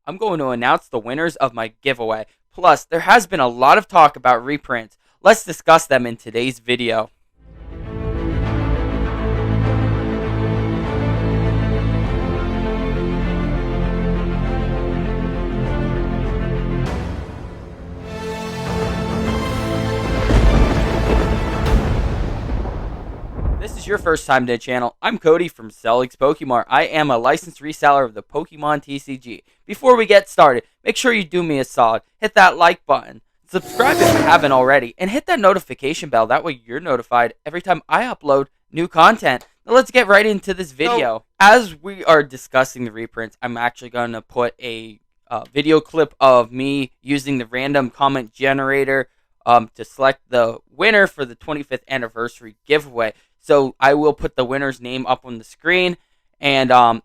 I'm going to announce the winners of my giveaway. Plus, there has been a lot of talk about reprints. Let's discuss them in today's video. This is your first time to the channel. I'm Cody from Celix Pokemon. I am a licensed reseller of the Pokemon TCG. Before we get started, make sure you do me a solid. Hit that like button, subscribe if you haven't already, and hit that notification bell. That way you're notified every time I upload new content. Now let's get right into this video. So, as we are discussing the reprints, I'm actually going to put a video clip of me using the random comment generator to select the winner for the 25th anniversary giveaway. So I will put the winner's name up on the screen, and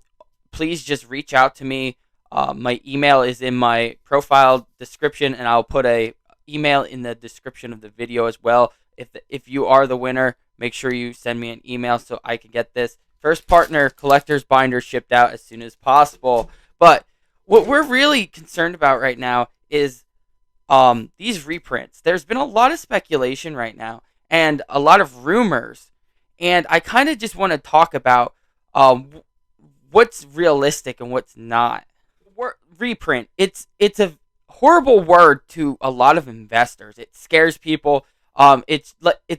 please just reach out to me. My email is in my profile description, and I'll put a email in the description of the video as well. If you are the winner, make sure you send me an email so I can get this first partner collector's binder shipped out as soon as possible. But what we're really concerned about right now is these reprints. There's been a lot of speculation right now and a lot of rumors. And I kind of just want to talk about what's realistic and what's not. Reprint. It's a horrible word to a lot of investors. It scares people. It's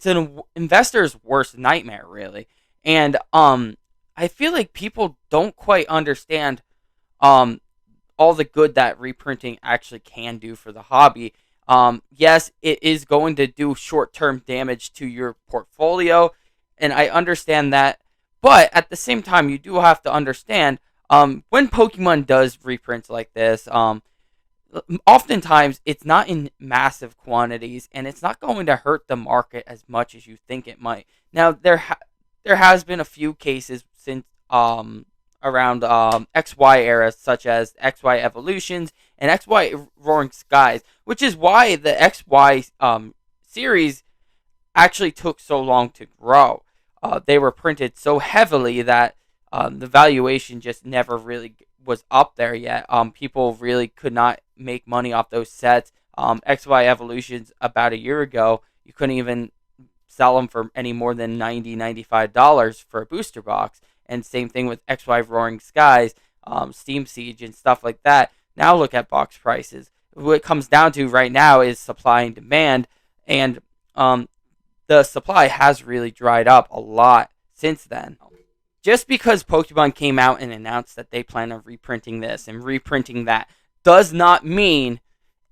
an investor's worst nightmare, really. And I feel like people don't quite understand all the good that reprinting actually can do for the hobby. Yes, it is going to do short-term damage to your portfolio, and I understand that, but at the same time, you do have to understand when Pokemon does reprints like this, oftentimes it's not in massive quantities, and it's not going to hurt the market as much as you think it might. Now, there has been a few cases since around XY eras, such as XY Evolutions and XY Roaring Skies, which is why the XY series actually took so long to grow. They were printed so heavily that the valuation just never really was up there yet. People really could not make money off those sets. XY Evolutions about a year ago, you couldn't even sell them for any more than $90, $95 for a booster box. And same thing with XY Roaring Skies, Steam Siege, and stuff like that. Now look at box prices. What it comes down to right now is supply and demand, and the supply has really dried up a lot since then. Just because Pokemon came out and announced that they plan on reprinting this and reprinting that does not mean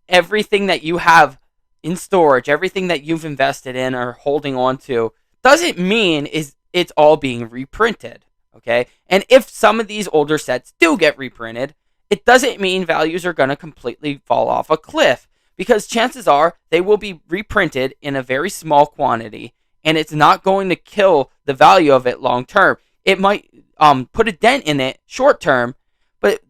everything that you have in storage, everything that you've invested in or holding on to, doesn't mean it's all being reprinted, okay? And if some of these older sets do get reprinted, it doesn't mean values are going to completely fall off a cliff, because chances are they will be reprinted in a very small quantity, and it's not going to kill the value of it long term. It might put a dent in it short term, but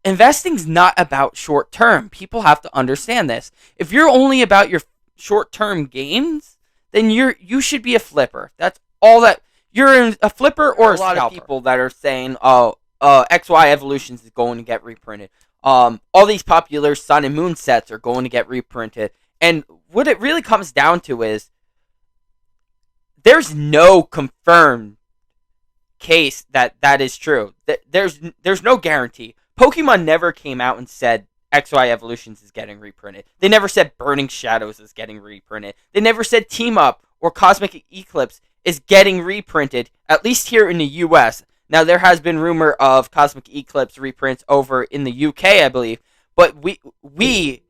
investing's not about short term. People have to understand this. If you're only about your short term gains, then you should be a flipper. That's all that you're a flipper or a scalper. A lot of people that are saying, XY Evolutions is going to get reprinted. All these popular Sun and Moon sets are going to get reprinted. And what it really comes down to is there's no confirmed case that is true. There's no guarantee. Pokemon never came out and said XY Evolutions is getting reprinted. They never said Burning Shadows is getting reprinted. They never said Team Up or Cosmic Eclipse is getting reprinted, at least here in the US. Now, there has been rumor of Cosmic Eclipse reprints over in the UK, I believe, but we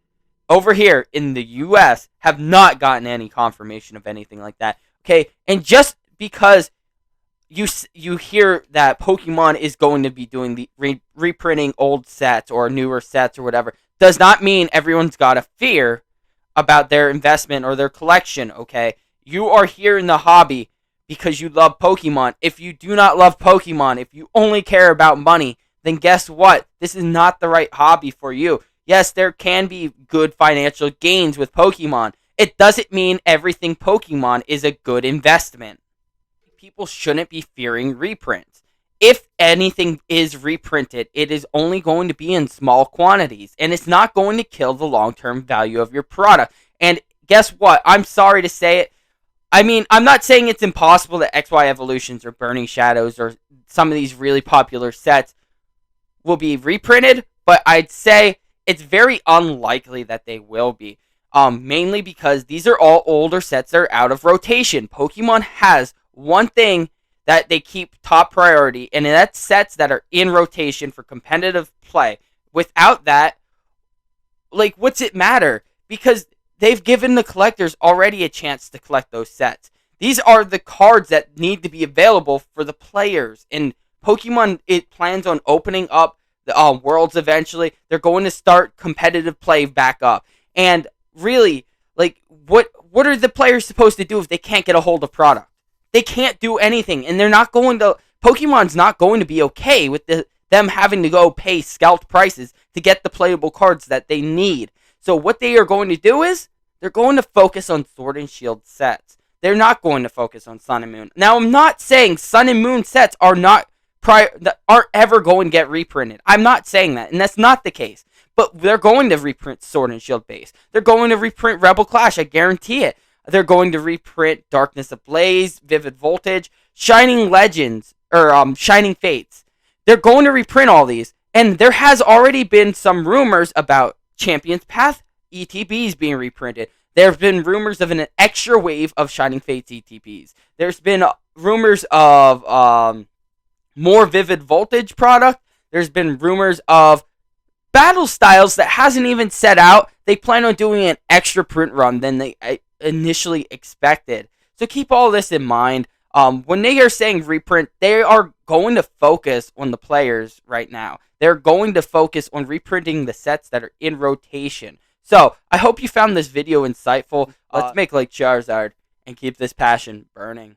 over here in the US have not gotten any confirmation of anything like that. Okay, and just because you hear that Pokemon is going to be doing the reprinting old sets or newer sets or whatever, does not mean everyone's got a fear about their investment or their collection, okay? You are here in the hobby because you love Pokemon. If you do not love Pokemon, if you only care about money, then guess what? This is not the right hobby for you. Yes, there can be good financial gains with Pokemon. It doesn't mean everything Pokemon is a good investment. People shouldn't be fearing reprints. if anything is reprinted, it is only going to be in small quantities, and it's not going to kill the long-term value of your product. And guess what? I'm sorry to say it. I mean, I'm not saying it's impossible that XY Evolutions or Burning Shadows or some of these really popular sets will be reprinted, but I'd say it's very unlikely that they will be. Mainly because these are all older sets that are out of rotation. Pokemon has one thing that they keep top priority, and that's sets that are in rotation for competitive play. Without that, like, what's it matter? Because they've given the collectors already a chance to collect those sets. These are the cards that need to be available for the players. And Pokemon, it plans on opening up the worlds eventually. They're going to start competitive play back up. And really, like, what are the players supposed to do if they can't get a hold of product? They can't do anything, and they're not going to. Pokemon's not going to be okay with them having to go pay scalped prices to get the playable cards that they need. So what they are going to do is they're going to focus on Sword and Shield sets. They're not going to focus on Sun and Moon. Now, I'm not saying Sun and Moon sets aren't ever going to get reprinted. I'm not saying that, and that's not the case. But they're going to reprint Sword and Shield base. They're going to reprint Rebel Clash. I guarantee it. They're going to reprint Darkness Ablaze, Vivid Voltage, Shining Legends, or Shining Fates. They're going to reprint all these. And there has already been some rumors about Champion's Path ETBs being reprinted. There have been rumors of an extra wave of Shining Fates ETBs. There's been rumors of more Vivid Voltage product. There's been rumors of Battle Styles that hasn't even set out. They plan on doing an extra print run than they initially expected. So keep all this in mind. When they are saying reprint, they are going to focus on the players right now. They're going to focus on reprinting the sets that are in rotation. So I hope you found this video insightful. Let's make like Charizard and keep this passion burning.